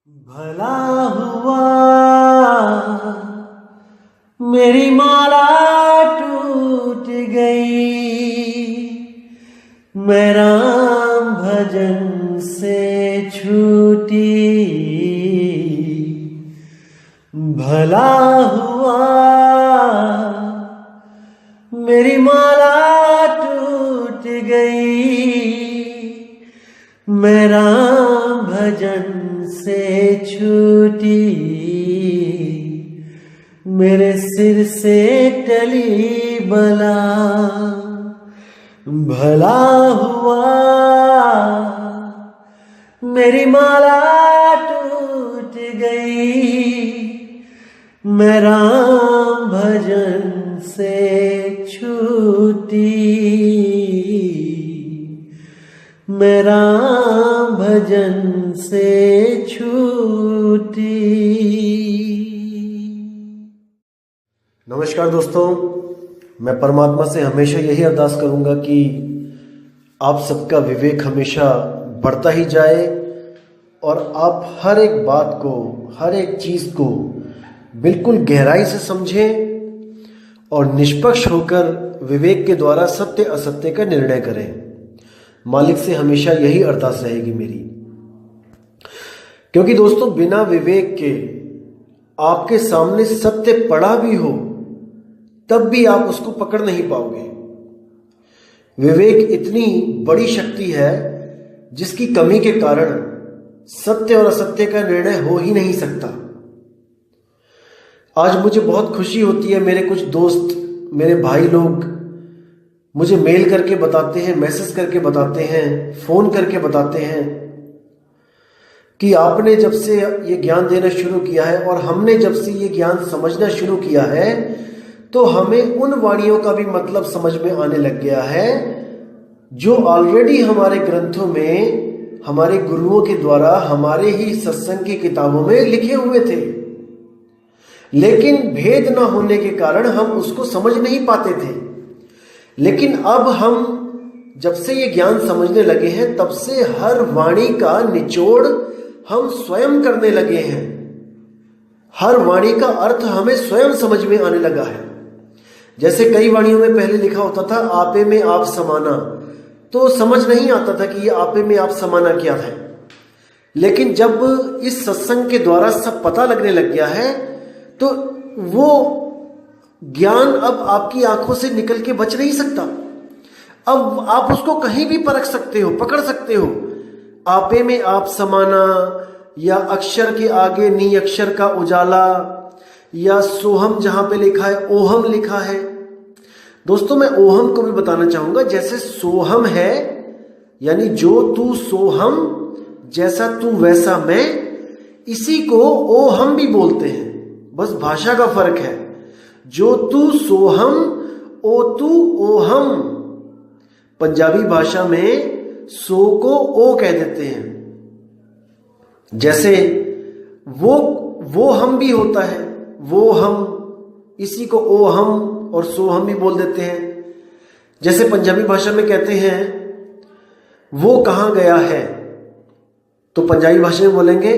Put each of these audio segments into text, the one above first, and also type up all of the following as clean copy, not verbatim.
भला हुआ मेरी माला टूट गई, मैं राम भजन से छूटी। भला हुआ मेरी माला टूट गई, मैं राम भजन से छूटी। मेरे सिर से टली बला, भला हुआ मेरी माला टूट गई, मैं राम भजन से छूटी। मैं राम भजन से छूटी। नमस्कार दोस्तों, मैं परमात्मा से हमेशा यही अरदास करूंगा कि आप सबका विवेक हमेशा बढ़ता ही जाए और आप हर एक बात को, हर एक चीज़ को बिल्कुल गहराई से समझें और निष्पक्ष होकर विवेक के द्वारा सत्य असत्य का निर्णय करें। मालिक से हमेशा यही अरदास रहेगी मेरी, क्योंकि दोस्तों बिना विवेक के आपके सामने सत्य पड़ा भी हो तब भी आप उसको पकड़ नहीं पाओगे। विवेक इतनी बड़ी शक्ति है जिसकी कमी के कारण सत्य और असत्य का निर्णय हो ही नहीं सकता। आज मुझे बहुत खुशी होती है, मेरे कुछ दोस्त, मेरे भाई लोग मुझे मेल करके बताते हैं, मैसेज करके बताते हैं, फोन करके बताते हैं कि आपने जब से ये ज्ञान देना शुरू किया है और हमने जब से ये ज्ञान समझना शुरू किया है तो हमें उन वाणियों का भी मतलब समझ में आने लग गया है जो ऑलरेडी हमारे ग्रंथों में, हमारे गुरुओं के द्वारा, हमारे ही सत्संग की किताबों में लिखे हुए थे, लेकिन भेद न होने के कारण हम उसको समझ नहीं पाते थे। लेकिन अब हम जब से ये ज्ञान समझने लगे हैं तब से हर वाणी का निचोड़ हम स्वयं करने लगे हैं। हर वाणी का अर्थ हमें स्वयं समझ में आने लगा है। जैसे कई वाणियों में पहले लिखा होता था आपे में आप समाना, तो समझ नहीं आता था कि ये आपे में आप समाना क्या है। लेकिन जब इस सत्संग के द्वारा सब पता लगने लग गया है तो वो ज्ञान अब आपकी आंखों से निकल के बच नहीं सकता। अब आप उसको कहीं भी परख सकते हो, पकड़ सकते हो। आपे में आप समाना, या अक्षर के आगे नी अक्षर का उजाला, या सोहम जहां पे लिखा है ओहम लिखा है। दोस्तों मैं ओहम को भी बताना चाहूंगा। जैसे सोहम है यानी जो तू सोहम, जैसा तू वैसा मैं, इसी को ओहम भी बोलते हैं, बस भाषा का फर्क है। जो तू सोहम, ओ तू ओहम। पंजाबी भाषा में सो को ओ कह देते हैं। जैसे वो हम भी होता है, वो हम, इसी को ओ हम और सो हम भी बोल देते हैं। जैसे पंजाबी भाषा में कहते हैं वो कहां गया है, तो पंजाबी भाषा में बोलेंगे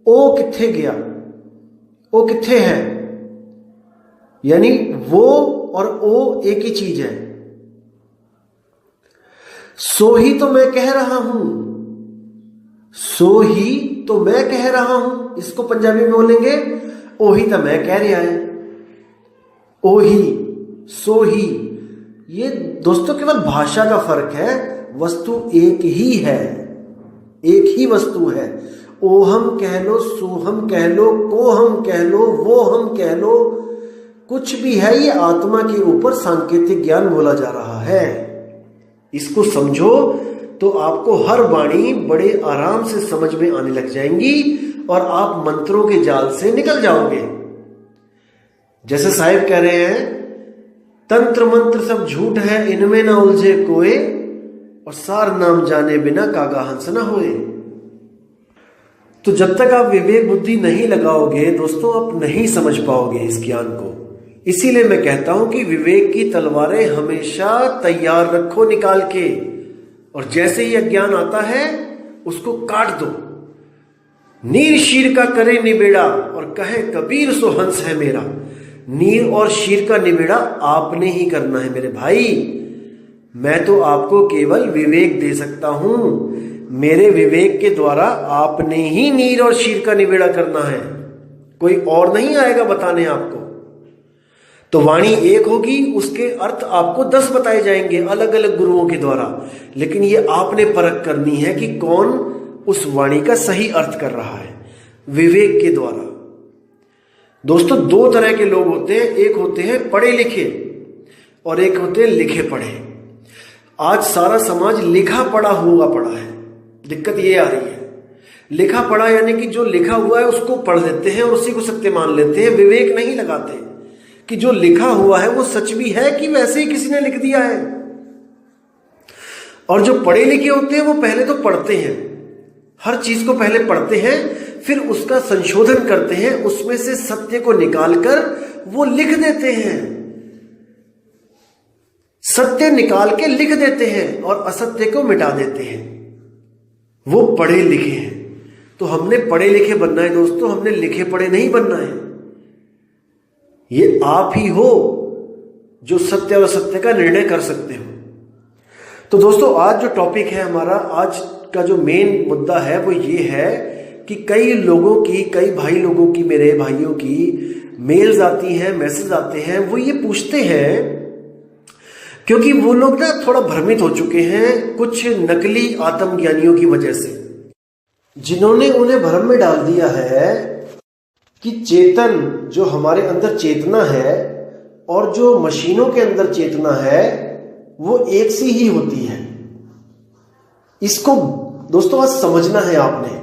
ओ किथे गया, ओ किथे है, यानी वो और ओ एक ही चीज है। सो ही तो मैं कह रहा हूं, सो ही तो मैं कह रहा हूं, इसको पंजाबी में बोलेंगे ओही तो मैं कह रहा है। ओही, सो ही, ये दोस्तों केवल भाषा का फर्क है, वस्तु एक ही है, एक ही वस्तु है। ओहम कह लो, सोहम कह लो, कोहम कह लो, वो हम कह लो, कुछ भी है, ये आत्मा के ऊपर सांकेतिक ज्ञान बोला जा रहा है। इसको समझो तो आपको हर वाणी बड़े आराम से समझ में आने लग जाएंगी और आप मंत्रों के जाल से निकल जाओगे। जैसे साहिब कह रहे हैं तंत्र मंत्र सब झूठ है, इनमें ना उलझे कोई, और सार नाम जाने बिना कागा हंस ना होए। तो जब तक आप विवेक बुद्धि नहीं लगाओगे दोस्तों, आप नहीं समझ पाओगे इस ज्ञान को। इसीलिए मैं कहता हूं कि विवेक की तलवारें हमेशा तैयार रखो निकाल के, और जैसे ही अज्ञान आता है उसको काट दो। नीर शीर का करे निबेड़ा और कहे कबीर सो हंस है मेरा। नीर और शीर का निबेड़ा आपने ही करना है मेरे भाई। मैं तो आपको केवल विवेक दे सकता हूं। मेरे विवेक के द्वारा आपने ही नीर और शीर का निबेड़ा करना है, कोई और नहीं आएगा बताने आपको। तो वाणी एक होगी, उसके अर्थ आपको 10 बताए जाएंगे अलग अलग गुरुओं के द्वारा, लेकिन ये आपने परख करनी है कि कौन उस वाणी का सही अर्थ कर रहा है विवेक के द्वारा। दोस्तों, 2 तरह के लोग होते हैं, एक होते हैं पढ़े लिखे और एक होते हैं लिखे पढ़े। आज सारा समाज लिखा पढ़ा हुआ पड़ा है। दिक्कत ये आ रही है, लिखा पढ़ा यानी कि जो लिखा हुआ है उसको पढ़ लेते हैं और उसी को सत्य मान लेते हैं, विवेक नहीं लगाते कि जो लिखा हुआ है वो सच भी है कि वैसे ही किसी ने लिख दिया है। और जो पढ़े लिखे होते हैं वो पहले तो पढ़ते हैं, हर चीज को पहले पढ़ते हैं, फिर उसका संशोधन करते हैं, उसमें से सत्य को निकालकर वो लिख देते हैं। सत्य निकाल के लिख देते हैं और असत्य को मिटा देते हैं। वो पढ़े लिखे हैं। तो हमने पढ़े लिखे बनना है दोस्तों, हमने लिखे पढ़े नहीं बनना है। ये आप ही हो जो सत्य और असत्य का निर्णय कर सकते हो। तो दोस्तों, आज जो टॉपिक है हमारा, आज का जो मेन मुद्दा है वो ये है कि कई लोगों की, कई भाई लोगों की, मेरे भाइयों की मेल्स आती हैं, मैसेज आते हैं, वो ये पूछते हैं क्योंकि वो लोग ना थोड़ा भ्रमित हो चुके हैं कुछ नकली आत्मज्ञानियों की वजह से, जिन्होंने उन्हें भ्रम में डाल दिया है कि चेतन, जो हमारे अंदर चेतना है और जो मशीनों के अंदर चेतना है, वो एक सी ही होती है। इसको दोस्तों आज समझना है आपने।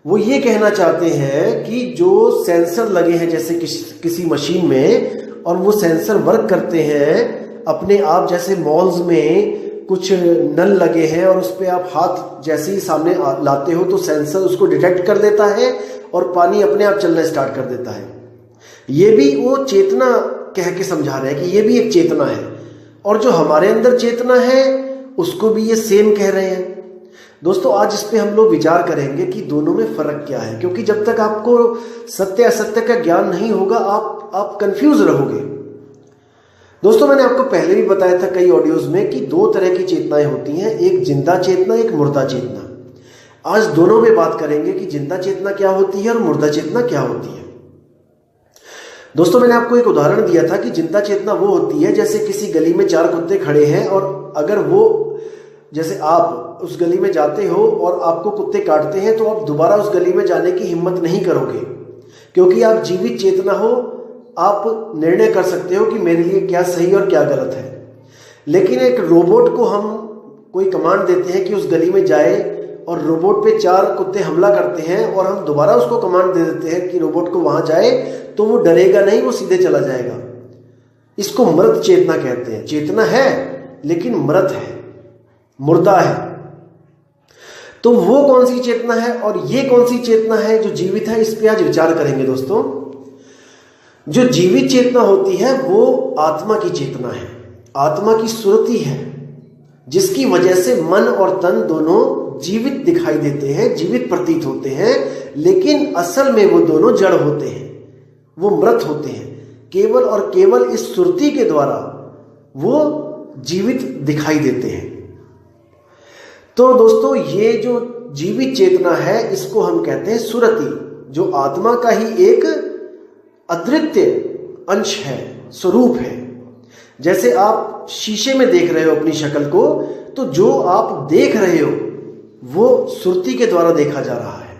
वो ये कहना चाहते हैं कि जो सेंसर लगे हैं जैसे किसी मशीन में, और वो सेंसर वर्क करते हैं अपने आप, जैसे मॉल्स में कुछ नल लगे हैं और उस पर आप हाथ जैसे ही सामने लाते हो तो सेंसर उसको डिटेक्ट कर देता है और पानी अपने आप चलना स्टार्ट कर देता है। ये भी वो चेतना कह के समझा रहे हैं कि ये भी एक चेतना है, और जो हमारे अंदर चेतना है उसको भी ये सेम कह रहे हैं। दोस्तों, आज इस पे हम लोग विचार करेंगे कि दोनों में फर्क क्या है, क्योंकि जब तक आपको सत्य असत्य का ज्ञान नहीं होगा आप कंफ्यूज रहोगे। दोस्तों, मैंने आपको पहले भी बताया था कई ऑडियोज में कि 2 तरह की चेतनाएं होती हैं, एक जिंदा चेतना, एक मुर्दा चेतना। आज दोनों में बात करेंगे कि जिंदा चेतना क्या होती है और मुर्दा चेतना क्या होती है। दोस्तों, मैंने आपको एक उदाहरण दिया था कि जिंदा चेतना वो होती है जैसे किसी गली में 4 कुत्ते खड़े हैं और अगर वो, जैसे आप उस गली में जाते हो और आपको कुत्ते काटते हैं तो आप दोबारा उस गली में जाने की हिम्मत नहीं करोगे, क्योंकि आप जीवित चेतना हो, आप निर्णय कर सकते हो कि मेरे लिए क्या सही और क्या गलत है। लेकिन एक रोबोट को हम कोई कमांड देते हैं कि उस गली में जाए और रोबोट पे 4 कुत्ते हमला करते हैं और हम दोबारा उसको कमांड दे देते हैं कि रोबोट को वहां जाए, तो वो डरेगा नहीं, वो सीधे चला जाएगा। इसको मृत चेतना कहते हैं। चेतना है लेकिन मृत है, मुर्दा है। तो वो कौन सी चेतना है और ये कौन सी चेतना है जो जीवित है, इस पे आज विचार करेंगे दोस्तों। जो जीवित चेतना होती है वो आत्मा की चेतना है, आत्मा की सुरति है, जिसकी वजह से मन और तन दोनों जीवित दिखाई देते हैं, जीवित प्रतीत होते हैं, लेकिन असल में वो दोनों जड़ होते हैं, वो मृत होते हैं। केवल और केवल इस सुरति के द्वारा वो जीवित दिखाई देते हैं। तो दोस्तों, ये जो जीवित चेतना है इसको हम कहते हैं सुरति, जो आत्मा का ही एक अद्वितीय अंश है, स्वरूप है। जैसे आप शीशे में देख रहे हो अपनी शक्ल को, तो जो आप देख रहे हो वो सुरति के द्वारा देखा जा रहा है,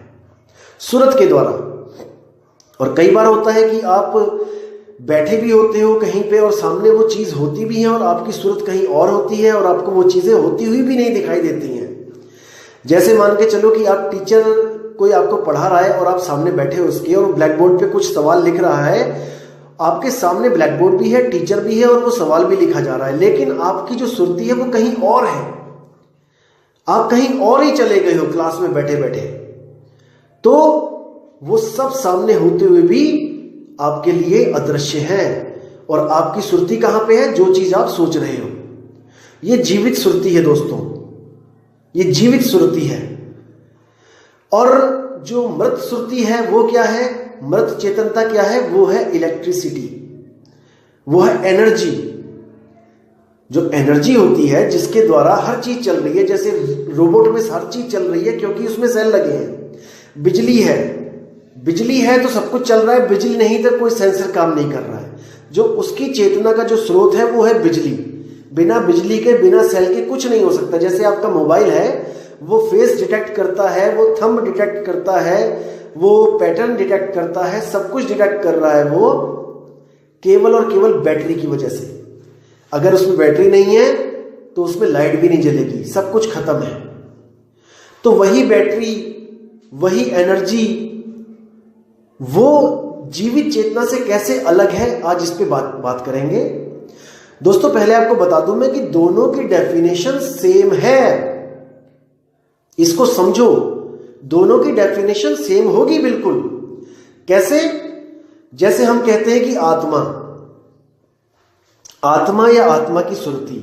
सुरत के द्वारा। और कई बार होता है कि आप बैठे भी होते हो कहीं पे और सामने वो चीज होती भी है और आपकी सूरत कहीं और होती है और आपको वो चीजें होती हुई भी नहीं दिखाई देती हैं। जैसे मान के चलो कि आप टीचर कोई आपको पढ़ा रहा है और आप सामने बैठे हो उसके, और ब्लैक बोर्ड पे कुछ सवाल लिख रहा है, आपके सामने ब्लैक बोर्ड भी है, टीचर भी है और वो सवाल भी लिखा जा रहा है, लेकिन आपकी जो सुरती है वो कहीं और है, आप कहीं और ही चले गए हो क्लास में बैठे बैठे। तो वो सब सामने होते हुए भी आपके लिए अदृश्य है और आपकी सुरती कहां पे है, जो चीज आप सोच रहे हो। ये जीवित सुरती है दोस्तों, ये जीवित सुरती है। और जो मृत श्रुति है वो क्या है, मृत चेतनता क्या है, वो है इलेक्ट्रिसिटी, वो है एनर्जी। जो एनर्जी होती है जिसके द्वारा हर चीज चल रही है, जैसे रोबोट में हर चीज चल रही है क्योंकि उसमें सेल लगे हैं। बिजली है तो सब कुछ चल रहा है, बिजली नहीं तो कोई सेंसर काम नहीं कर रहा है। जो उसकी चेतना का जो स्रोत है वो है बिजली। बिना बिजली के, बिना सेल के कुछ नहीं हो सकता। जैसे आपका मोबाइल है, वो फेस डिटेक्ट करता है, वो थंब डिटेक्ट करता है, वो पैटर्न डिटेक्ट करता है, सब कुछ डिटेक्ट कर रहा है वो केवल और केवल बैटरी की वजह से। अगर उसमें बैटरी नहीं है तो उसमें लाइट भी नहीं जलेगी, सब कुछ खत्म है। तो वही बैटरी, वही एनर्जी, वो जीवित चेतना से कैसे अलग है, आज इस पे बात करेंगे। दोस्तों पहले आपको बता दूं मैं कि दोनों की डेफिनेशन सेम है, इसको समझो। दोनों की डेफिनेशन सेम होगी बिल्कुल। कैसे? जैसे हम कहते हैं कि आत्मा या आत्मा की सुरति,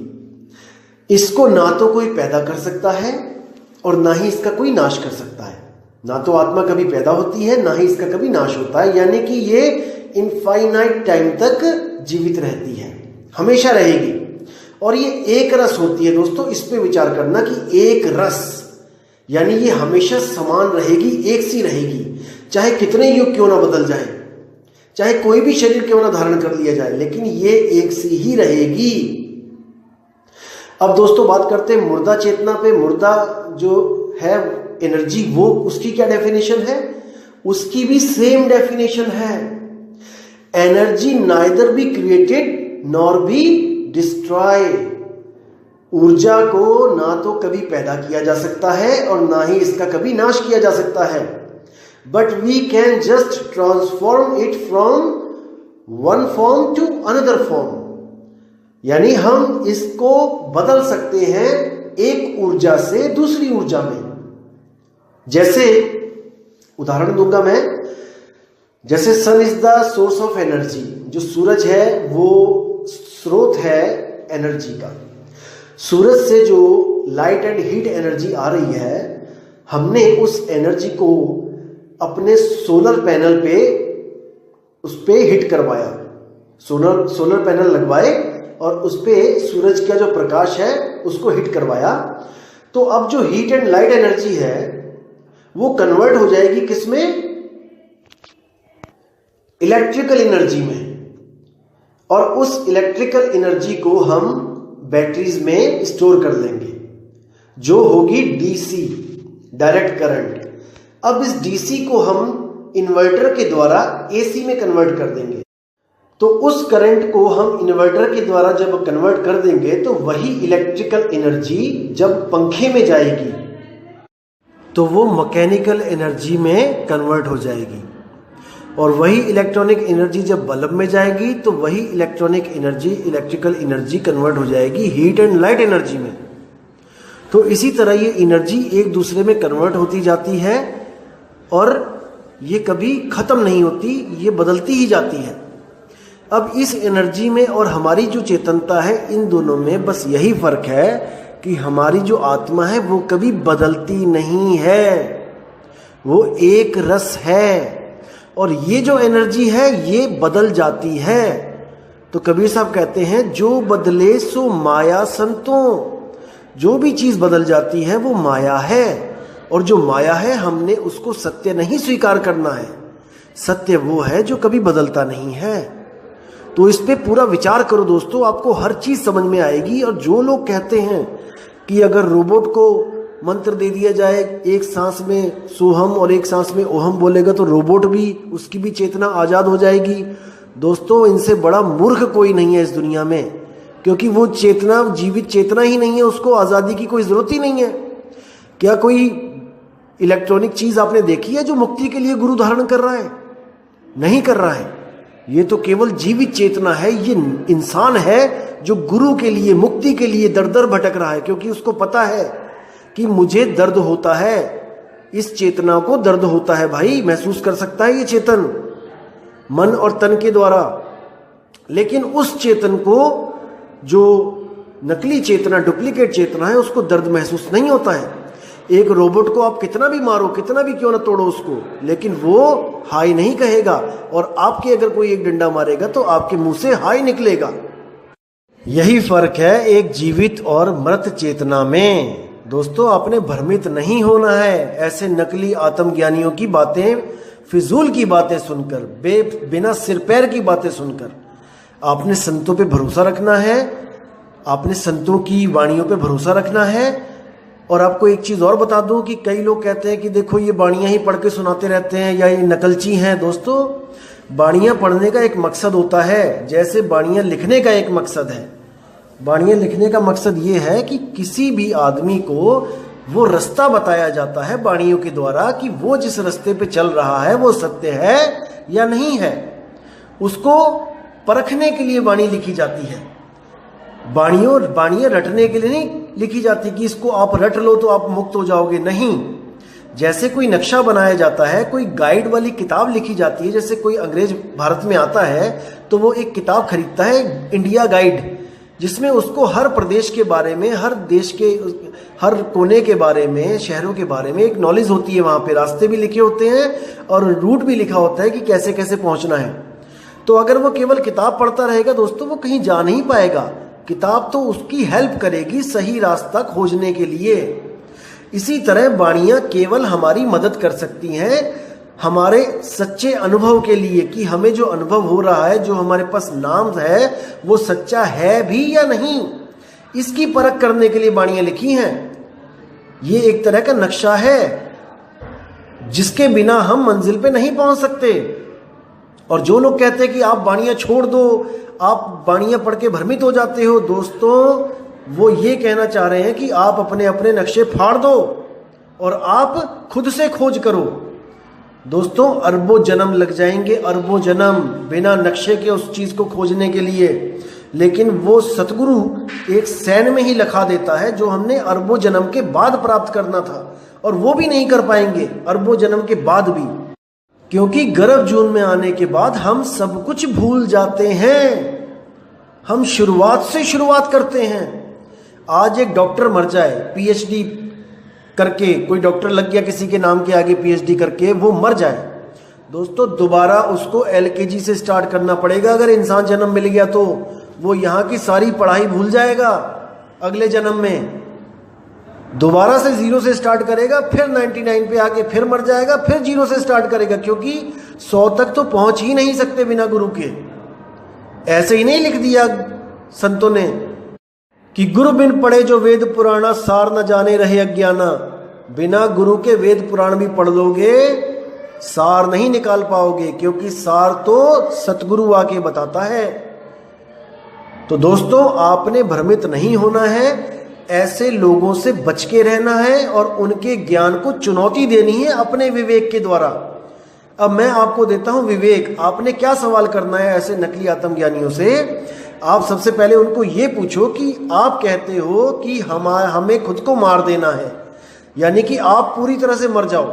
इसको ना तो कोई पैदा कर सकता है और ना ही इसका कोई नाश कर सकता है। ना तो आत्मा कभी पैदा होती है, ना ही इसका कभी नाश होता है, यानी कि ये इनफाइनाइट टाइम तक जीवित रहती है, हमेशा रहेगी। और ये एक रस होती है दोस्तों, इस पे विचार करना कि एक रस, यानी ये हमेशा समान रहेगी, एक सी रहेगी, चाहे कितने युग क्यों ना बदल जाए, चाहे कोई भी शरीर क्यों ना धारण कर लिया जाए, लेकिन ये एक सी ही रहेगी। अब दोस्तों बात करते हैं मुर्दा चेतना पे। मुर्दा जो है एनर्जी, वो उसकी क्या डेफिनेशन है? उसकी भी सेम डेफिनेशन है। Energy neither be created nor be destroy. ऊर्जा को ना तो कभी पैदा किया जा सकता है और ना ही इसका कभी नाश किया जा सकता है, but we can just transform it from one form to another form. यानी हम इसको बदल सकते हैं एक ऊर्जा से दूसरी ऊर्जा में। जैसे उदाहरण दूंगा मैं, जैसे sun is the source of energy, जो सूरज है वो स्रोत है एनर्जी का। सूरज से जो लाइट एंड हीट एनर्जी आ रही है, हमने उस एनर्जी को अपने सोलर पैनल पे, उस पे हिट करवाया, सोलर पैनल लगवाए और उस पे सूरज का जो प्रकाश है उसको हिट करवाया। तो अब जो हीट एंड लाइट एनर्जी है वो कन्वर्ट हो जाएगी किसमें? इलेक्ट्रिकल एनर्जी में। और उस इलेक्ट्रिकल एनर्जी को हम बैटरीज में स्टोर कर लेंगे, जो होगी डीसी, डायरेक्ट करंट। अब इस डीसी को हम इन्वर्टर के द्वारा एसी में कन्वर्ट कर देंगे। तो उस करंट को हम इन्वर्टर के द्वारा जब कन्वर्ट कर देंगे तो वही इलेक्ट्रिकल एनर्जी जब पंखे में जाएगी तो वो मैकेनिकल एनर्जी में कन्वर्ट हो जाएगी, और वही इलेक्ट्रॉनिक एनर्जी जब बल्ब में जाएगी तो वही electronic energy, electrical energy convert हो जाएगी हीट एंड लाइट एनर्जी में। तो इसी तरह ये एनर्जी एक दूसरे में कन्वर्ट होती जाती है और ये कभी खत्म नहीं होती, ये बदलती ही जाती है। अब इस एनर्जी में और हमारी जो चेतनता है, इन दोनों में बस यही फर्क है कि हमारी जो आत्मा है वो कभी बदलती नहीं है, वो एक रस है। और ये जो एनर्जी है ये बदल जाती है। तो कबीर साहब कहते हैं, जो बदले सो माया संतों। जो भी चीज बदल जाती है वो माया है, और जो माया है हमने उसको सत्य नहीं स्वीकार करना है। सत्य वो है जो कभी बदलता नहीं है। तो इस पे पूरा विचार करो दोस्तों, आपको हर चीज समझ में आएगी। और जो लोग कहते हैं कि अगर रोबोट को मंत्र दे दिया जाए, एक सांस में सोहम और एक सांस में ओहम बोलेगा तो रोबोट भी, उसकी भी चेतना आजाद हो जाएगी, दोस्तों इनसे बड़ा मूर्ख कोई नहीं है इस दुनिया में। क्योंकि वो चेतना जीवित चेतना ही नहीं है, उसको आजादी की कोई जरूरत ही नहीं है। क्या कोई इलेक्ट्रॉनिक चीज आपने देखी है जो मुक्ति के लिए गुरु धारण कर रहा है? नहीं कर रहा है। ये तो केवल जीवित चेतना है, ये इंसान है जो गुरु के लिए, मुक्ति के लिए दर दर भटक रहा है, क्योंकि उसको पता है कि मुझे दर्द होता है, इस चेतना को दर्द होता है भाई, महसूस कर सकता है ये चेतन मन और तन के द्वारा। लेकिन उस चेतन को, जो नकली चेतना, डुप्लीकेट चेतना है, उसको दर्द महसूस नहीं होता है। एक रोबोट को आप कितना भी मारो, कितना भी क्यों ना तोड़ो उसको, लेकिन वो हाय नहीं कहेगा। और आपके अगर कोई एक डंडा मारेगा तो आपके मुंह से हाय निकलेगा। यही फर्क है एक जीवित और मृत चेतना में। दोस्तों, आपने भ्रमित नहीं होना है ऐसे नकली आत्मज्ञानियों की बातें, फिजूल की बातें सुनकर, बिना सिर पैर की बातें सुनकर। आपने संतों पे भरोसा रखना है, आपने संतों की वाणियों पे भरोसा रखना है। और आपको एक चीज और बता दूं कि कई लोग कहते हैं कि देखो ये बाणियां ही पढ़ के सुनाते रहते हैं या ये नकलची हैं। दोस्तों, बाणियां पढ़ने का एक मकसद होता है, जैसे बाणियां लिखने का एक मकसद है। बाणियां लिखने का मकसद ये है कि किसी भी आदमी को वो रास्ता बताया जाता है बाणियों के द्वारा कि वो जिस रास्ते पे चल रहा है वो सत्य है या नहीं है। उसको परखने के लिए बाणी लिखी जाती है। बाणियां रटने के लिए नहीं लिखी जाती कि इसको आप रट लो तो आप मुक्त हो जाओगे, नहीं। जैसे कोई नक्शा बनाया जाता है, कोई गाइड वाली किताब लिखी जाती है। जैसे कोई अंग्रेज भारत में आता है तो वो एक किताब खरीदता है, इंडिया गाइड, जिसमें उसको हर प्रदेश के बारे में, हर देश के हर कोने के बारे में, शहरों के बारे में एक नॉलेज होती है। वहां पे रास्ते भी लिखे होते हैं और रूट भी लिखा होता है कि कैसे कैसे पहुंचना है। तो अगर वो केवल किताब पढ़ता रहेगा दोस्तों, वो कहीं जा नहीं पाएगा। किताब तो उसकी हेल्प करेगी सही रास्ता खोजने के लिए। इसी तरह बाणियां केवल हमारी मदद कर सकती हैं हमारे सच्चे अनुभव के लिए, कि हमें जो अनुभव हो रहा है, जो हमारे पास नाम है, वो सच्चा है भी या नहीं, इसकी परख करने के लिए बाणियां लिखी हैं। ये एक तरह का नक्शा है जिसके बिना हम मंजिल पे नहीं पहुंच सकते। और जो लोग कहते हैं कि आप बाणियां छोड़ दो, आप बाणियां पढ़ के भ्रमित हो जाते हो, दोस्तों वो ये कहना चाह रहे हैं कि आप अपने अपने नक्शे फाड़ दो और आप खुद से खोज करो। दोस्तों, अरबों जन्म लग जाएंगे, अरबों जन्म बिना नक्शे के उस चीज को खोजने के लिए। लेकिन वो सतगुरु एक सैन में ही लिखा देता है जो हमने अरबों जन्म के बाद प्राप्त करना था, और वो भी नहीं कर पाएंगे अरबों जन्म के बाद भी, क्योंकि गर्भ जून में आने के बाद हम सब कुछ भूल जाते हैं। हम शुरुआत से शुरुआत करते हैं। आज एक डॉक्टर मर जाए पीएचडी करके, कोई डॉक्टर लग गया किसी के नाम के आगे पीएचडी करके, वो मर जाए दोस्तों, दोबारा उसको एलकेजी से स्टार्ट करना पड़ेगा। अगर इंसान जन्म मिल गया तो वो यहाँ की सारी पढ़ाई भूल जाएगा। अगले जन्म में दोबारा से जीरो से स्टार्ट करेगा, फिर 99 पे आके फिर मर जाएगा, फिर जीरो से स्टार्ट करेगा, क्योंकि 100 तक तो पहुंच ही नहीं सकते बिना गुरु के। ऐसे ही नहीं लिख दिया संतों ने कि गुरु बिन पढ़े जो वेद पुराना, सार न जाने रहे अज्ञाना। बिना गुरु के वेद पुराण भी पढ़ लोगे, सार नहीं निकाल पाओगे, क्योंकि सार तो सतगुरु आके बताता है। तो दोस्तों, आपने भ्रमित नहीं होना है, ऐसे लोगों से बच के रहना है और उनके ज्ञान को चुनौती देनी है अपने विवेक के द्वारा। अब मैं आपको देता हूं विवेक। आपने क्या सवाल करना है ऐसे नकली आत्मज्ञानियों से? आप सबसे पहले उनको ये पूछो कि आप कहते हो कि हमें खुद को मार देना है, यानी कि आप पूरी तरह से मर जाओ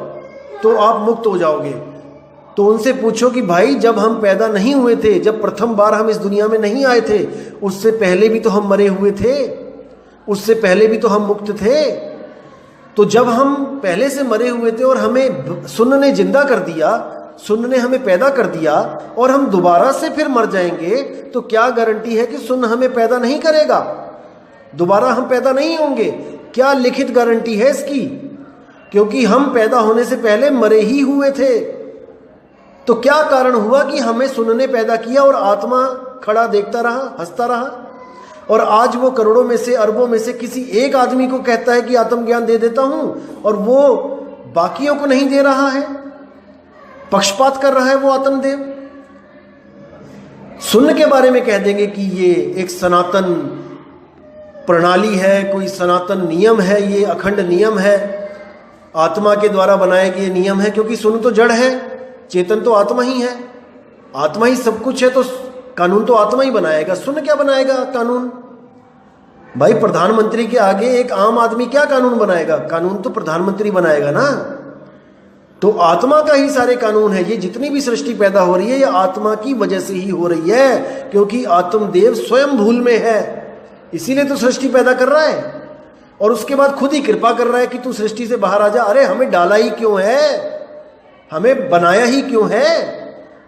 तो आप मुक्त हो जाओगे। तो उनसे पूछो कि भाई, जब हम पैदा नहीं हुए थे, जब प्रथम बार हम इस दुनिया में नहीं आए थे, उससे पहले भी तो हम मरे हुए थे, उससे पहले भी तो हम मुक्त थे। तो जब हम पहले से मरे हुए थे और हमें सुन्न ने जिंदा कर दिया, सुन्न ने हमें पैदा कर दिया, और हम दोबारा से फिर मर जाएंगे, तो क्या गारंटी है कि सुन्न हमें पैदा नहीं करेगा? दोबारा हम पैदा नहीं होंगे? क्या लिखित गारंटी है इसकी? क्योंकि हम पैदा होने से पहले मरे ही हुए थे। तो क्या कारण हुआ कि हमें सुन्न ने पैदा किया और आत्मा खड़ा देखता रहा, हंसता रहा, और आज वो करोड़ों में से, अरबों में से किसी एक आदमी को कहता है कि आत्मज्ञान दे देता हूं, और वो बाकियों को नहीं दे रहा है, पक्षपात कर रहा है वो आत्मदेव। सुन्न के बारे में कह देंगे कि ये एक सनातन प्रणाली है, कोई सनातन नियम है, ये अखंड नियम है, आत्मा के द्वारा बनाए गए नियम है, क्योंकि सुन्न तो जड़ है, चेतन तो आत्मा ही है, आत्मा ही सब कुछ है, तो कानून तो आत्मा ही बनाएगा, सुन्न क्या बनाएगा कानून? भाई, प्रधानमंत्री के आगे एक आम आदमी क्या कानून बनाएगा? कानून तो प्रधानमंत्री बनाएगा ना। तो आत्मा का ही सारे कानून है। ये जितनी भी सृष्टि पैदा हो रही है, ये आत्मा की वजह से ही हो रही है, क्योंकि आत्मदेव स्वयं भूल में है, इसीलिए तो सृष्टि पैदा कर रहा है। और उसके बाद खुद ही कृपा कर रहा है कि तू सृष्टि से बाहर आ जा। अरे हमें डाला ही क्यों है, हमें बनाया ही क्यों है,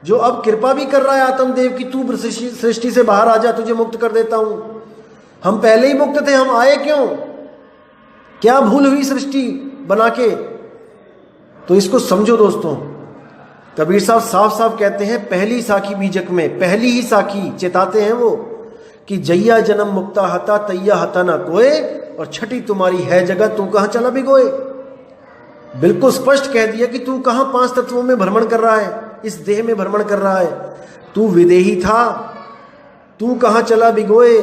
जो अब कृपा भी कर रहा है आत्मदेव की तू सृष्टि से बाहर आ जा, तुझे मुक्त कर देता हूं। हम पहले ही मुक्त थे, हम आए क्यों, क्या भूल हुई सृष्टि बना के। तो इसको समझो दोस्तों, कबीर साहब साफ साफ कहते हैं पहली साखी बीजक में, पहली ही साखी चेताते हैं वो कि जैया जन्म मुक्ता हता तैया हता ना कोय, और छठी तुम्हारी है जगह तू कहां चला भिगोए। बिल्कुल स्पष्ट कह दिया कि तू कहां 5 तत्वों में भ्रमण कर रहा है, इस देह में भ्रमण कर रहा है, तू विदेही था, तू कहां चला भिगोए।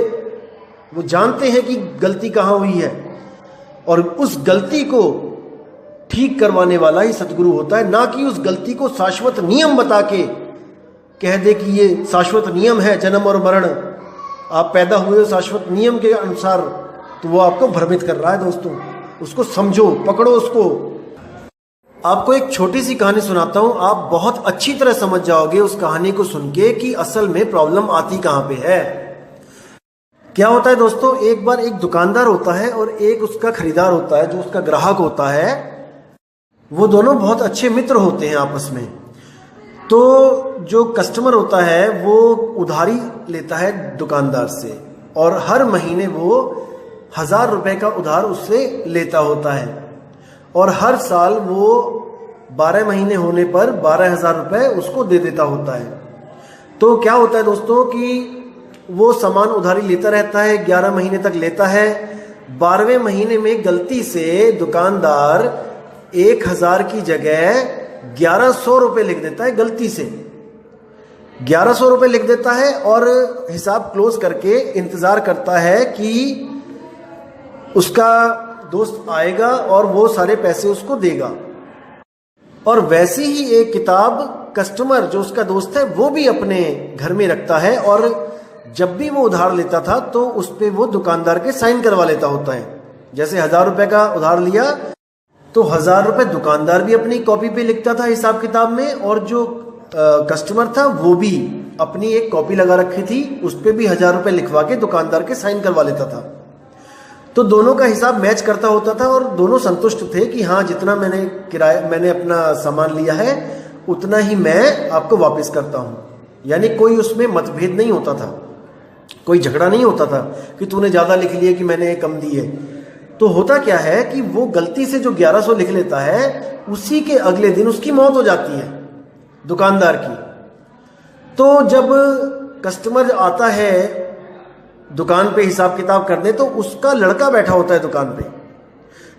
वो जानते हैं कि गलती कहां हुई है, और उस गलती को ठीक करवाने वाला ही सतगुरु होता है, ना कि उस गलती को शाश्वत नियम बता के कह दे कि ये शाश्वत नियम है जन्म और मरण, आप पैदा हुए हो शाश्वत नियम के अनुसार। तो वो आपको भ्रमित कर रहा है दोस्तों, उसको समझो, पकड़ो उसको। आपको एक छोटी सी कहानी सुनाता हूं, आप बहुत अच्छी तरह समझ जाओगे उस कहानी को सुन के कि असल में प्रॉब्लम आती कहां पे है। क्या होता है दोस्तों, एक बार एक दुकानदार होता है और एक उसका खरीदार होता है, जो उसका ग्राहक होता है। वो दोनों बहुत अच्छे मित्र होते हैं आपस में। तो जो कस्टमर होता है वो उधारी लेता है दुकानदार से, और हर महीने वो 1000 रुपए का उधार उससे लेता होता है, और हर साल वो 12 महीने होने पर 12,000 रुपए उसको दे देता होता है। तो क्या होता है दोस्तों कि वो सामान उधारी लेता रहता है, 11 महीने तक लेता है। 12वें महीने में गलती से दुकानदार 1000 की जगह 1100 रुपए लिख देता है, गलती से 1100 रुपए लिख देता है, और हिसाब क्लोज करके इंतजार करता है कि उसका दोस्त आएगा और वो सारे पैसे उसको देगा। और वैसी ही एक किताब कस्टमर जो उसका दोस्त है वो भी अपने घर में रखता है, और जब भी वो उधार लेता था तो उस पे वो दुकानदार के साइन करवा लेता होता है। जैसे 1000 रुपए का उधार लिया तो 1000 रुपए दुकानदार भी अपनी कॉपी पे लिखता था हिसाब किताब में, और जो कस्टमर था वो भी अपनी एक कॉपी लगा रखी थी, उस पे भी 1000 रुपए लिखवा के दुकानदार के साइन करवा लेता था। तो दोनों का हिसाब मैच करता होता था, और दोनों संतुष्ट थे कि हाँ जितना मैंने अपना सामान लिया है उतना ही मैं आपको वापस करता हूं। यानी कोई उसमें मतभेद नहीं होता था, कोई झगड़ा नहीं होता था कि तूने ज्यादा लिख लिया कि मैंने कम दी है। तो होता क्या है कि वो गलती से जो 1100 लिख लेता है, उसी के अगले दिन उसकी मौत हो जाती है दुकानदार की। तो जब कस्टमर आता है दुकान पे हिसाब किताब करने, तो उसका लड़का बैठा होता है दुकान पे।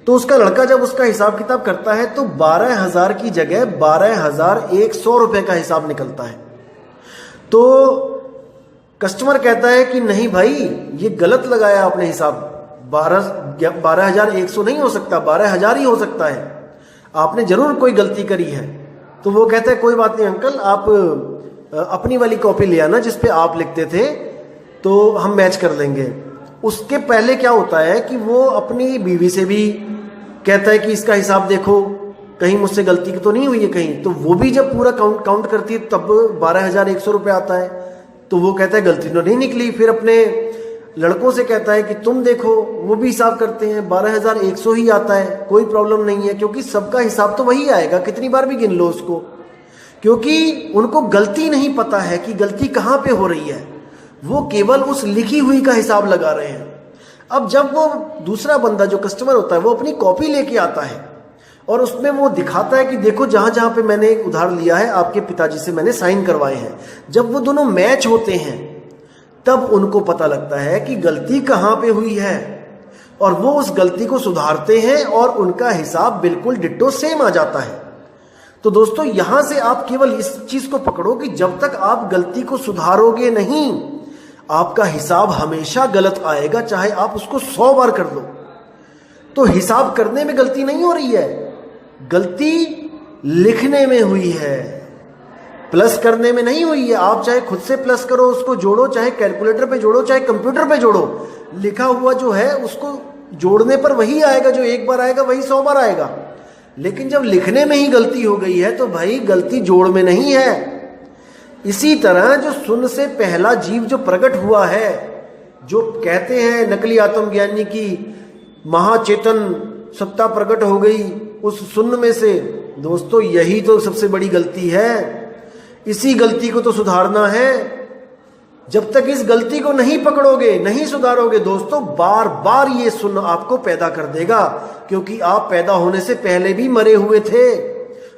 तो उसका लड़का जब उसका हिसाब किताब करता है तो 12,000 की जगह 12,100 रुपए का हिसाब निकलता है। तो कस्टमर कहता है कि नहीं भाई, ये गलत लगाया आपने हिसाब, 12,100 नहीं हो सकता, 12,000 ही हो सकता है, आपने जरूर कोई गलती करी है। तो वो कहता है कोई बात नहीं अंकल, आप अपनी वाली कॉपी ले आना जिसपे आप लिखते थे, तो हम मैच कर लेंगे। उसके पहले क्या होता है कि वो अपनी बीवी से भी कहता है कि इसका हिसाब देखो, कहीं मुझसे गलती तो नहीं हुई है कहीं। तो वो भी जब पूरा काउंट करती है तब 12,100 रुपये आता है। तो वो कहता है गलती तो नहीं निकली। फिर अपने लड़कों से कहता है कि तुम देखो, वो भी हिसाब करते हैं, 12,100 ही आता है, कोई प्रॉब्लम नहीं है, क्योंकि सबका हिसाब तो वही आएगा, कितनी बार भी गिन लो उसको, क्योंकि उनको गलती नहीं पता है कि गलती कहाँ पे हो रही है, वो केवल उस लिखी हुई का हिसाब लगा रहे हैं। अब जब वो दूसरा बंदा जो कस्टमर होता है वो अपनी कॉपी लेके आता है और उसमें वो दिखाता है कि देखो जहां जहां पे मैंने उधार लिया है आपके पिताजी से मैंने साइन करवाए हैं, जब वो दोनों मैच होते हैं तब उनको पता लगता है कि गलती कहां पे हुई है, और वो उस गलती को सुधारते हैं और उनका हिसाब बिल्कुल डिट्टो सेम आ जाता है। तो दोस्तों यहां से आप केवल इस चीज को पकड़ो कि जब तक आप गलती को सुधारोगे नहीं, आपका हिसाब हमेशा गलत आएगा, चाहे आप उसको 100 बार कर दो। तो हिसाब करने में गलती नहीं हो रही है, गलती लिखने में हुई है, प्लस करने में नहीं हुई है। आप चाहे खुद से प्लस करो, उसको जोड़ो, चाहे कैलकुलेटर पे जोड़ो, चाहे कंप्यूटर पे जोड़ो, लिखा हुआ जो है उसको जोड़ने पर वही आएगा, जो एक बार आएगा वही 100 बार आएगा। लेकिन जब लिखने में ही गलती हो गई है तो भाई गलती जोड़ में नहीं है। इसी तरह जो सुन से पहला जीव जो प्रकट हुआ है, जो कहते हैं नकली आत्मज्ञानी की महाचेतन सत्ता प्रकट हो गई उस शून्य में से। दोस्तों यही तो सबसे बड़ी गलती है, इसी गलती को तो सुधारना है। जब तक इस गलती को नहीं पकड़ोगे, नहीं सुधारोगे दोस्तों, बार बार ये शून्य आपको पैदा कर देगा, क्योंकि आप पैदा होने से पहले भी मरे हुए थे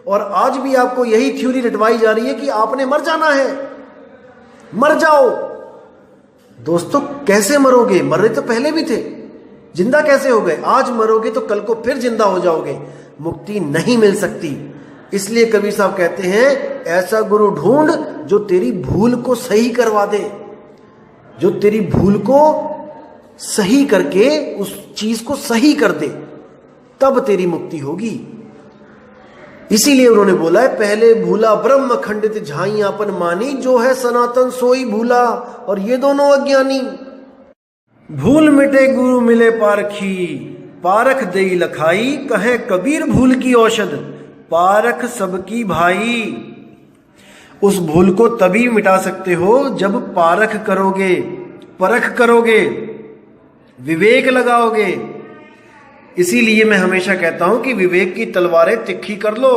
और आज भी आपको यही थ्योरी रटवाई जा रही है कि आपने मर जाना है, मर जाओ। दोस्तों कैसे मरोगे? मर रहे तो पहले भी थे, जिंदा कैसे हो गए? आज मरोगे तो कल को फिर जिंदा हो जाओगे, मुक्ति नहीं मिल सकती। इसलिए कबीर साहब कहते हैं ऐसा गुरु ढूंढ जो तेरी भूल को सही करवा दे, जो तेरी भूल को सही करके उस चीज को सही कर दे, तब तेरी मुक्ति होगी। इसीलिए उन्होंने बोला है पहले भूला ब्रह्म खंडित झाइयापन मानी, जो है सनातन सोई भूला और ये दोनों अज्ञानी। भूल मिटे गुरु मिले पारखी, पारख देई लखाई, कहे कबीर भूल की औषध, पारख सबकी भाई। उस भूल को तभी मिटा सकते हो जब पारख करोगे, परख करोगे, विवेक लगाओगे। इसीलिए मैं हमेशा कहता हूं कि विवेक की तलवारें तिखी कर लो,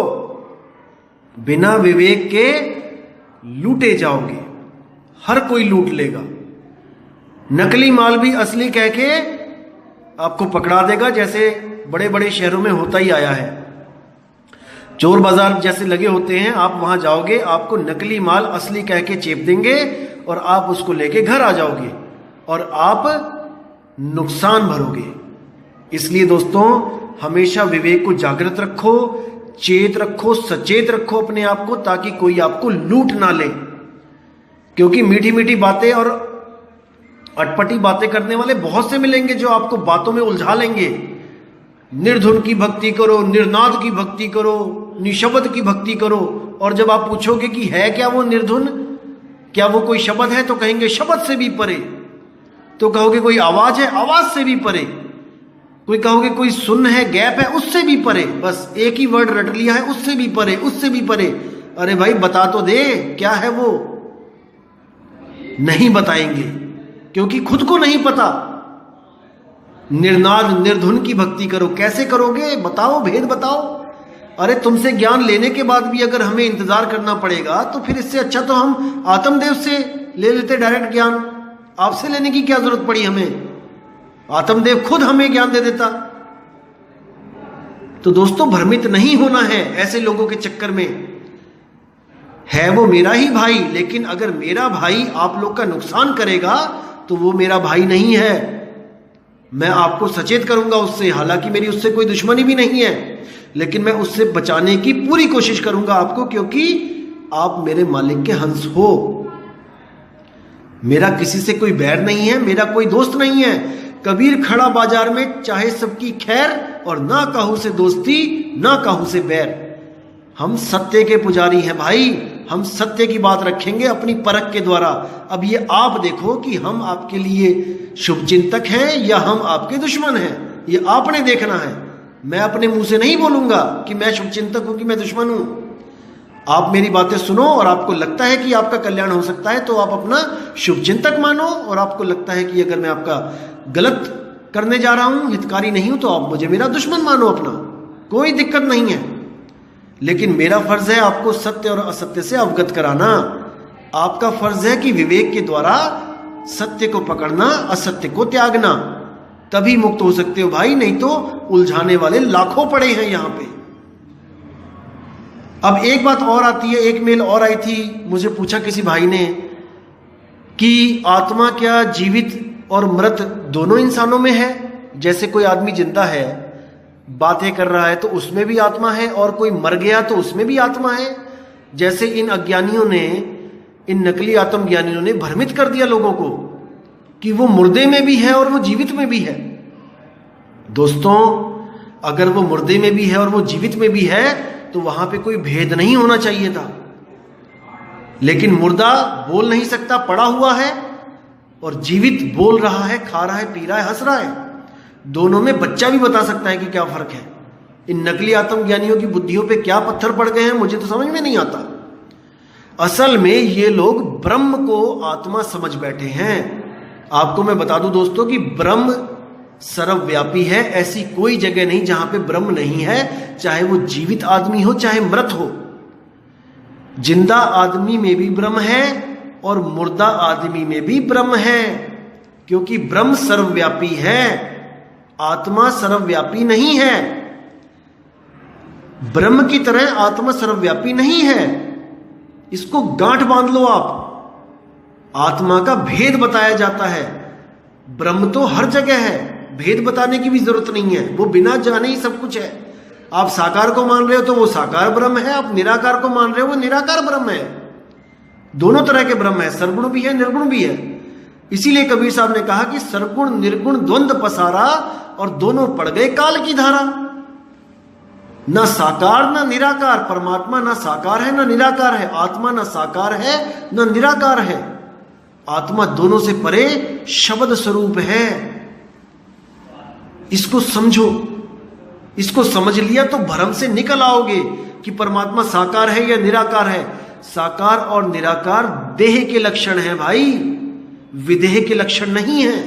बिना विवेक के लूटे जाओगे, हर कोई लूट लेगा। नकली माल भी असली कह के आपको पकड़ा देगा, जैसे बड़े बड़े शहरों में होता ही आया है। चोर बाजार जैसे लगे होते हैं, आप वहां जाओगे, आपको नकली माल असली कह के चेप देंगे और आप उसको लेके घर आ जाओगे और आप नुकसान भरोगे। इसलिए दोस्तों हमेशा विवेक को जागृत रखो, चेत रखो, सचेत रखो अपने आप को, ताकि कोई आपको लूट ना ले। क्योंकि मीठी मीठी बातें और अटपटी बातें करने वाले बहुत से मिलेंगे जो आपको बातों में उलझा लेंगे। निर्धुन की भक्ति करो, निर्नाद की भक्ति करो, निशब्द की भक्ति करो, और जब आप पूछोगे कि है क्या वो निर्धुन, क्या वो कोई शब्द है, तो कहेंगे शब्द से भी परे। तो कहोगे कोई आवाज है, आवाज से भी परे। कोई कहोगे कोई सुन है, गैप है, उससे भी परे। बस एक ही वर्ड रट लिया है, उससे भी परे, उससे भी परे। अरे भाई बता तो दे क्या है वो। नहीं बताएंगे क्योंकि खुद को नहीं पता। निर्नाद निर्धुन की भक्ति करो। कैसे करोगे? बताओ, भेद बताओ। अरे तुमसे ज्ञान लेने के बाद भी अगर हमें इंतजार करना पड़ेगा तो फिर इससे अच्छा तो हम आत्मदेव से ले लेते डायरेक्ट ज्ञान। आपसे लेने की क्या जरूरत पड़ी हमें? आत्मदेव खुद हमें ज्ञान दे देता। तो दोस्तों भ्रमित नहीं होना है ऐसे लोगों के चक्कर में। है वो मेरा ही भाई, लेकिन अगर मेरा भाई आप लोग का नुकसान करेगा तो वो मेरा भाई नहीं है। मैं आपको सचेत करूंगा उससे, हालांकि मेरी उससे कोई दुश्मनी भी नहीं है, लेकिन मैं उससे बचाने की पूरी कोशिश करूंगा आपको, क्योंकि आप मेरे मालिक के हंस हो। मेरा किसी से कोई बैर नहीं है, मेरा कोई दोस्त नहीं है। कबीर खड़ा बाजार में चाहे सबकी खैर, और ना काहू से दोस्ती ना काहू से बैर। हम सत्य के पुजारी हैं भाई, हम सत्य की बात रखेंगे अपनी परख के द्वारा। अब ये आप देखो कि हम आपके लिए शुभचिंतक हैं या हम आपके दुश्मन हैं, ये आपने देखना है। मैं अपने मुंह से नहीं बोलूंगा कि मैं शुभचिंतक हूं कि मैं दुश्मन हूं। आप मेरी बातें सुनो और आपको लगता है कि आपका कल्याण हो सकता है तो आप अपना शुभचिंतक मानो, और आपको लगता है कि अगर मैं आपका गलत करने जा रहा हूं, हितकारी नहीं हूं, तो आप मुझे मेरा दुश्मन मानो अपना, कोई दिक्कत नहीं है। लेकिन मेरा फर्ज है आपको सत्य और असत्य से अवगत कराना। आपका फर्ज है कि विवेक के द्वारा सत्य को पकड़ना, असत्य को त्यागना, तभी मुक्त हो सकते हो भाई, नहीं तो उलझाने वाले लाखों पड़े हैं यहां पे। अब एक बात और आती है, एक मेल और आई थी, मुझे पूछा किसी भाई ने कि आत्मा क्या जीवित और मृत दोनों इंसानों में है? जैसे कोई आदमी जिंदा है, बातें कर रहा है, तो उसमें भी आत्मा है, और कोई मर गया तो उसमें भी आत्मा है। जैसे इन अज्ञानियों ने, इन नकली आत्मज्ञानियों ने भ्रमित कर दिया लोगों को कि वो मुर्दे में भी है और वो जीवित में भी है। दोस्तों अगर वो मुर्दे में भी है और वो जीवित में भी है तो वहां पे कोई भेद नहीं होना चाहिए था। लेकिन मुर्दा बोल नहीं सकता, पड़ा हुआ है, और जीवित बोल रहा है, खा रहा है, पी रहा है, हंस रहा है। दोनों में बच्चा भी बता सकता है कि क्या फर्क है। इन नकली आत्मज्ञानियों की बुद्धियों पे क्या पत्थर पड़ गए हैं मुझे तो समझ में नहीं आता। असल में ये लोग ब्रह्म को आत्मा समझ बैठे हैं। आपको मैं बता दूं दोस्तों कि ब्रह्म सर्वव्यापी है। ऐसी कोई जगह नहीं जहां पे ब्रह्म नहीं है, चाहे वो जीवित आदमी हो चाहे मृत हो। जिंदा आदमी में भी ब्रह्म है और मुर्दा आदमी में भी ब्रह्म है, क्योंकि ब्रह्म सर्वव्यापी है, आत्मा सर्वव्यापी नहीं है। ब्रह्म की तरह आत्मा सर्वव्यापी नहीं है। इसको गांठ बांध लो आप। आत्मा का भेद बताया जाता है, ब्रह्म तो हर जगह है, भेद बताने की भी जरूरत नहीं है, वो बिना जाने ही सब कुछ है। आप साकार को मान रहे हो तो वो साकार ब्रह्म है, आप निराकार को मान रहे हो वो निराकार ब्रह्म है। दोनों तरह के ब्रह्म है, सर्वगुण भी है निर्गुण भी है। इसीलिए कबीर साहब ने कहा कि सर्वगुण निर्गुण द्वंद्व पसारा और दोनों पड़ गए काल की धारा। ना साकार ना निराकार, परमात्मा ना साकार है ना निराकार है, आत्मा ना साकार है ना निराकार है। आत्मा दोनों से परे शब्द स्वरूप है। इसको समझो, इसको समझ लिया तो भ्रम से निकल आओगे कि परमात्मा साकार है या निराकार है। साकार और निराकार देह के लक्षण हैं भाई, विदेह के लक्षण नहीं है।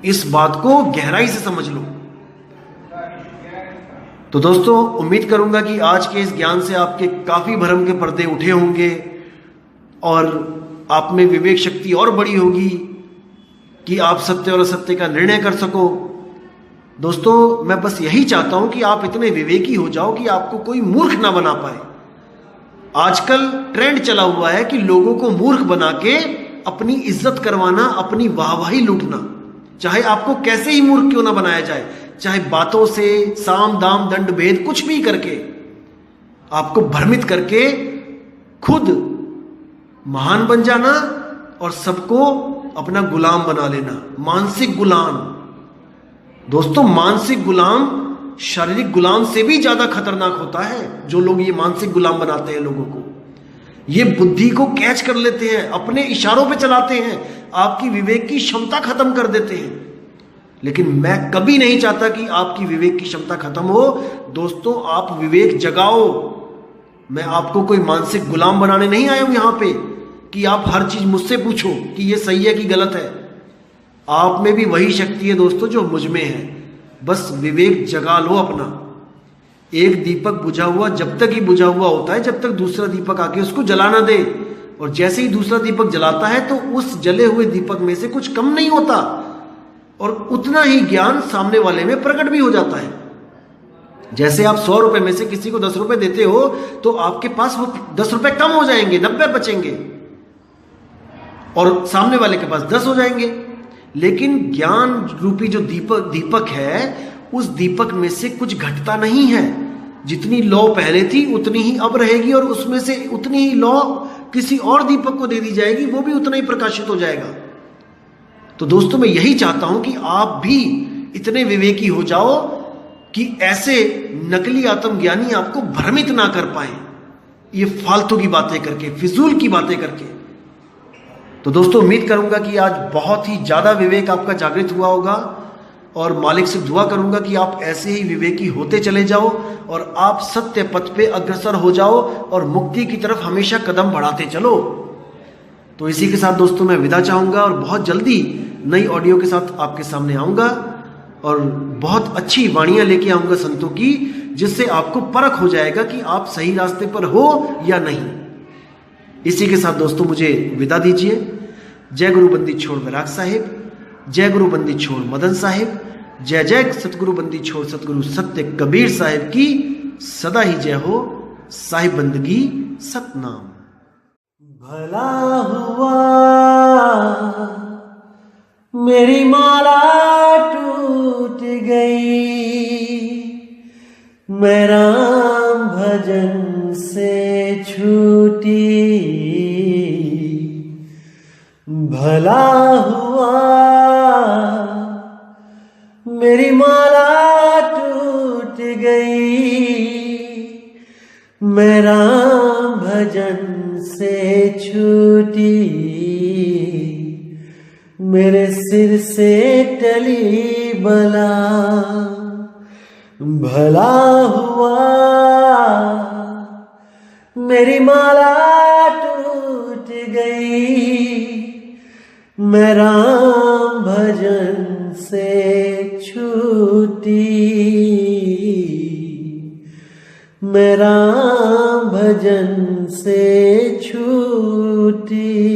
इस बात को गहराई से समझ लो। तो दोस्तों, उम्मीद करूंगा कि आज के इस ज्ञान से आपके काफी भ्रम के पर्दे उठे होंगे और आप में विवेक शक्ति और बड़ी होगी कि आप सत्य और असत्य का निर्णय कर सको। दोस्तों, मैं बस यही चाहता हूं कि आप इतने विवेकी हो जाओ कि आपको कोई मूर्ख ना बना पाए। आजकल ट्रेंड चला हुआ है कि लोगों को मूर्ख बना के अपनी इज्जत करवाना, अपनी वाहवाही लूटना, चाहे आपको कैसे ही मूर्ख क्यों ना बनाया जाए, चाहे बातों से, साम दाम दंड भेद कुछ भी करके, आपको भ्रमित करके खुद महान बन जाना और सबको अपना गुलाम बना लेना। मानसिक गुलाम। दोस्तों, मानसिक गुलाम शारीरिक गुलाम से भी ज्यादा खतरनाक होता है। जो लोग ये मानसिक गुलाम बनाते हैं लोगों को, ये बुद्धि को कैच कर लेते हैं, अपने इशारों पे चलाते हैं, आपकी विवेक की क्षमता खत्म कर देते हैं। लेकिन मैं कभी नहीं चाहता कि आपकी विवेक की क्षमता खत्म हो। दोस्तों, आप विवेक जगाओ। मैं आपको कोई मानसिक गुलाम बनाने नहीं आया हूं यहां पे कि आप हर चीज मुझसे पूछो कि ये सही है कि गलत है। आप में भी वही शक्ति है दोस्तों जो मुझ में है। बस विवेक जगा लो अपना। एक दीपक बुझा हुआ जब तक ही बुझा हुआ होता है जब तक दूसरा दीपक आके उसको जला ना दे, और जैसे ही दूसरा दीपक जलाता है तो उस जले हुए दीपक में से कुछ कम नहीं होता और उतना ही ज्ञान सामने वाले में प्रकट भी हो जाता है। जैसे आप 100 रुपए में से किसी को 10 रुपए देते हो तो आपके पास वो 10 रुपए कम हो जाएंगे, 90 बचेंगे और सामने वाले के पास 10 हो जाएंगे। लेकिन ज्ञान रूपी जो दीपक है, उस दीपक में से कुछ घटता नहीं है। जितनी लौ पहले थी उतनी ही अब रहेगी और उसमें से उतनी ही लौ किसी और दीपक को दे दी जाएगी, वो भी उतना ही प्रकाशित हो जाएगा। तो दोस्तों, मैं यही चाहता हूं कि आप भी इतने विवेकी हो जाओ कि ऐसे नकली आत्मज्ञानी आपको भ्रमित ना कर पाए, ये फालतू की बातें करके, फिजूल की बातें करके। तो दोस्तों, उम्मीद करूंगा कि आज बहुत ही ज्यादा विवेक आपका जागृत हुआ होगा और मालिक से दुआ करूंगा कि आप ऐसे ही विवेकी होते चले जाओ और आप सत्य पथ पे अग्रसर हो जाओ और मुक्ति की तरफ हमेशा कदम बढ़ाते चलो। तो इसी के साथ दोस्तों मैं विदा चाहूंगा और बहुत जल्दी नई ऑडियो के साथ आपके सामने आऊंगा और बहुत अच्छी वाणियां लेके आऊंगा संतों की, जिससे आपको परख हो जाएगा कि आप सही रास्ते पर हो या नहीं। इसी के साथ दोस्तों मुझे विदा दीजिए। जय गुरु बंदी छोड़ विराग साहिब, जय गुरु बंदी छोड़ मदन साहिब, जय जय सतगुरु बंदी छोड़ सतगुरु सत्य कबीर साहिब की सदा ही जय हो। साहिब बंदगी सतनाम। भला हुआ मेरी माला टूट गई, मैं राम भजन से छूटी। भला हुआ मेरी माला टूट गई, मैं राम भजन से छूटी। मेरे सिर से टली बला, भला हुआ मेरी माला टूट गई, मैं राम भजन से मैं राम भजन से छूटी।